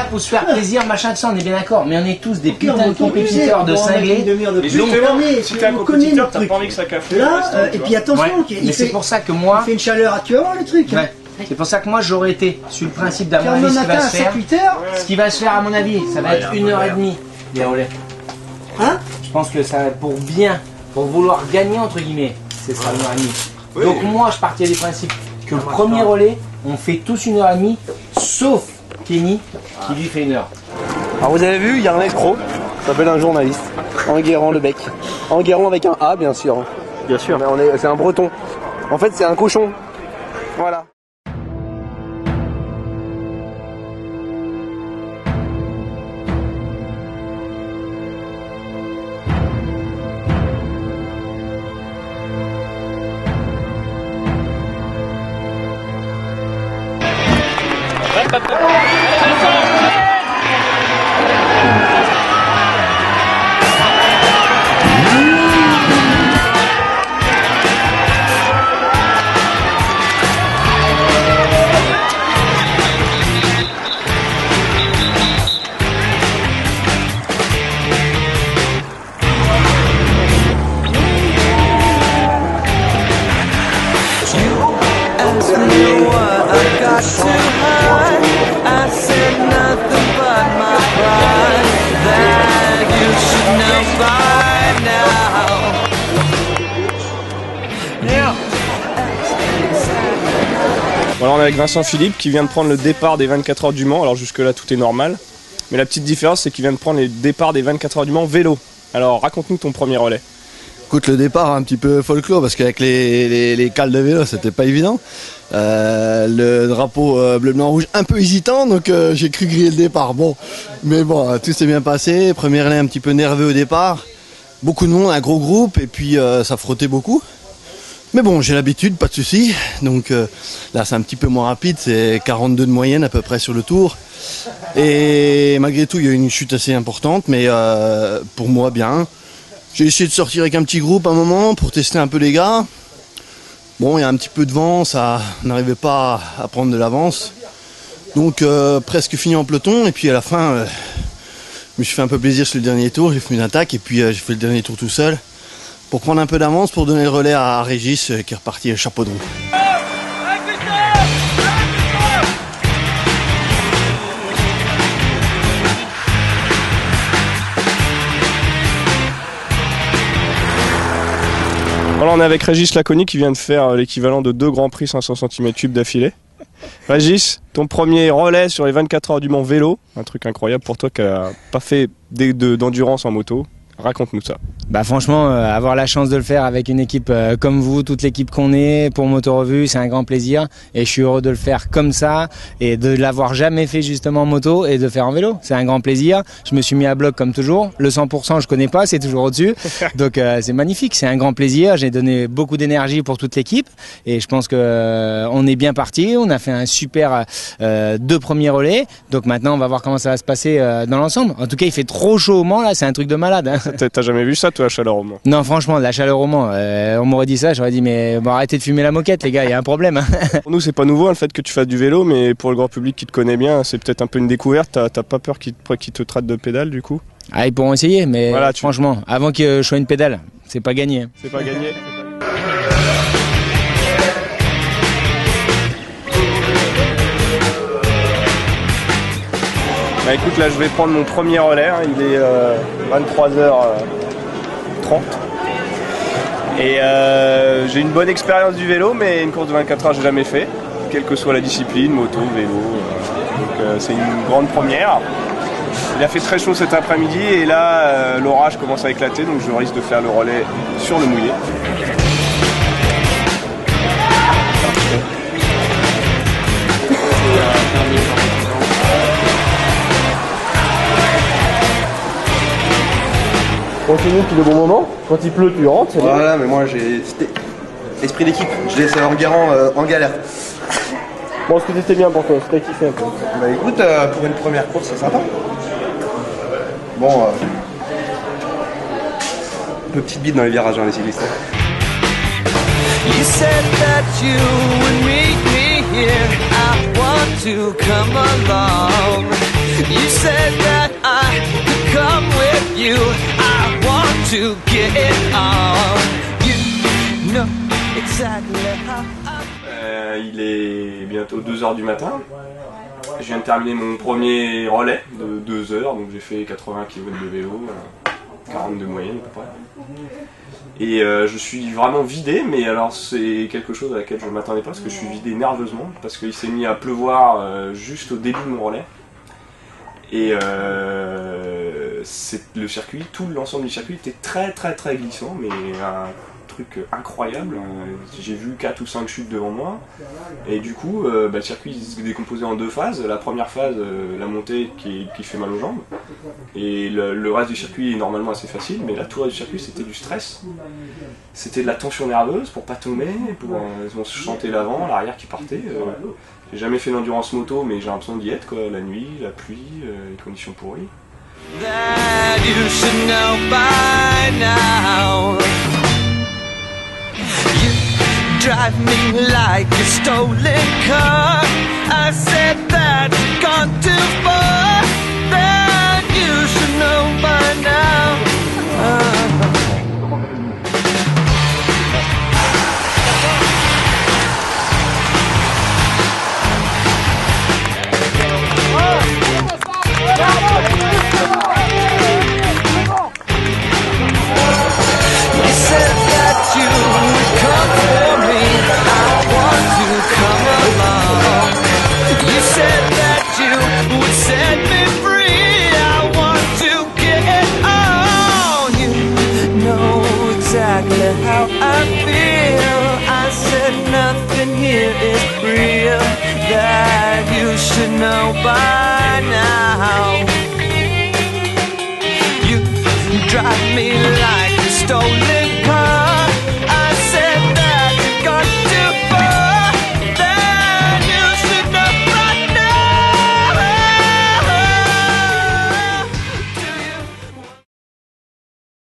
pour se faire plaisir, machin de ça, on est bien d'accord. Mais on est tous des putains de compétiteurs de cinglés. Mais justement, si t'es un compétiteur, t'as pas envie que ça café. Là, et puis attention, mais c'est pour ça que moi. Il fait une chaleur, tu vas voir le truc. Ouais. C'est pour ça que moi j'aurais été sur le principe d'à mon avis ce qui va se faire. Ce qui va se faire à mon avis, ça va être 1h30 les relais. Hein? Je pense que ça pour vouloir gagner entre guillemets, ce sera 1h30. Oui. Donc moi je partirais du principe que le premier relais, on fait tous 1h30, sauf Kenny qui lui fait 1 heure. Alors vous avez vu, il y a un escroc, ça s'appelle un journaliste, Enguerrand le bec. Enguerrand avec un A bien sûr. Bien sûr. C'est un breton. En fait c'est un cochon. Voilà. Voilà, on est avec Vincent Philippe qui vient de prendre le départ des 24 heures du Mans. Alors jusque là tout est normal. Mais la petite différence c'est qu'il vient de prendre les départs des 24 heures du Mans vélo. Alors raconte-nous ton premier relais. Écoute, le départ un petit peu folklore parce qu'avec les cales de vélo c'était pas évident. Le drapeau bleu blanc rouge un peu hésitant, donc j'ai cru griller le départ. Bon, mais bon, tout s'est bien passé. Premier relais un petit peu nerveux au départ. Beaucoup de monde, un gros groupe et puis ça frottait beaucoup. Mais bon, j'ai l'habitude, pas de souci. Donc là, c'est un petit peu moins rapide, c'est 42 de moyenne à peu près sur le tour. Et malgré tout, il y a eu une chute assez importante, mais pour moi, bien. J'ai essayé de sortir avec un petit groupe un moment pour tester un peu les gars. Bon, il y a un petit peu de vent, ça n'arrivait pas à prendre de l'avance. Donc presque fini en peloton, et puis à la fin, je me suis fait un peu plaisir sur le dernier tour, j'ai fait une attaque, et puis j'ai fait le dernier tour tout seul. Pour prendre un peu d'avance, pour donner le relais à Régis qui est reparti chapeau de roue. Voilà, on est avec Régis Laconi qui vient de faire l'équivalent de 2 grands prix 500 cm3 d'affilée. Régis, ton premier relais sur les 24 heures du Mans vélo, un truc incroyable pour toi qui n'a pas fait d'endurance en moto. Raconte-nous ça. Bah franchement, avoir la chance de le faire avec une équipe comme vous, toute l'équipe qu'on est, pour Moto Revue, c'est un grand plaisir. Et je suis heureux de le faire comme ça et de l'avoir jamais fait justement en moto et de faire en vélo. C'est un grand plaisir. Je me suis mis à bloc comme toujours. Le 100%, je connais pas, c'est toujours au-dessus. Donc c'est magnifique, c'est un grand plaisir. J'ai donné beaucoup d'énergie pour toute l'équipe et je pense que on est bien parti. On a fait un super 2 premiers relais. Donc maintenant, on va voir comment ça va se passer dans l'ensemble. En tout cas, il fait trop chaud au Mans là, c'est un truc de malade. Hein. T'as jamais vu ça toi, la chaleur au Mans? Non, franchement, la chaleur au Mans, on m'aurait dit ça, j'aurais dit mais bon, arrêtez de fumer la moquette les gars, il y a un problème. Pour nous c'est pas nouveau hein, le fait que tu fasses du vélo, mais pour le grand public qui te connaît bien, c'est peut-être un peu une découverte. T'as pas peur qu'ils te traitent de pédale du coup? Ah, ils pourront essayer, mais voilà, franchement, avant que je sois une pédale, c'est pas gagné. C'est pas gagné. Bah écoute, là je vais prendre mon premier relais, hein. Il est 23h30 et j'ai une bonne expérience du vélo, mais une course de 24 heures j'ai jamais fait, quelle que soit la discipline, moto, vélo, donc c'est une grande première. Il a fait très chaud cet après-midi et là l'orage commence à éclater, donc je risque de faire le relais sur le mouillé. Continue depuis le bon moment. Quand il pleut, tu rentres. Voilà, mais moi j'ai esprit d'équipe. Je laisse Enguerrand en galère. Bon, est-ce que c'était bien pour toi? Est-ce que t'as kiffé un peu? Bah écoute, pour une première course, c'est sympa. Bon, un peu petite bite dans les virages, hein, les cyclistes. You said that you would meet me here. I want to come along. You said that I could come with you. I want to get on. You know exactly how il est bientôt 2h du matin. Je viens de terminer mon premier relais de 2 heures, donc j'ai fait 80 km de vélo, 42 moyenne à peu près. Et je suis vraiment vidé, mais alors c'est quelque chose à laquelle je ne m'attendais pas, parce que je suis vidé nerveusement, parce qu'il s'est mis à pleuvoir juste au début de mon relais. Et le circuit, tout l'ensemble du circuit était très glissant, mais un truc incroyable. J'ai vu 4 ou 5 chutes devant moi, et du coup le circuit se décomposait en 2 phases. La première phase, la montée qui fait mal aux jambes, et le reste du circuit est normalement assez facile, mais là tout le reste du circuit c'était du stress, c'était de la tension nerveuse pour pas tomber, on se chantait l'avant, l'arrière qui partait. J'ai jamais fait d'endurance moto, mais j'ai l'impression d'y être, quoi. La nuit, la pluie, les conditions pourries. that you should know by now. You drive me like a stolen car. I said that's gone too far. That you should know by now. You said that you would come for me. I want to come along. You said that you would set me free. I want to get on. You know exactly how I feel. I said nothing here is real. That you should know by now. You drive me like a stolen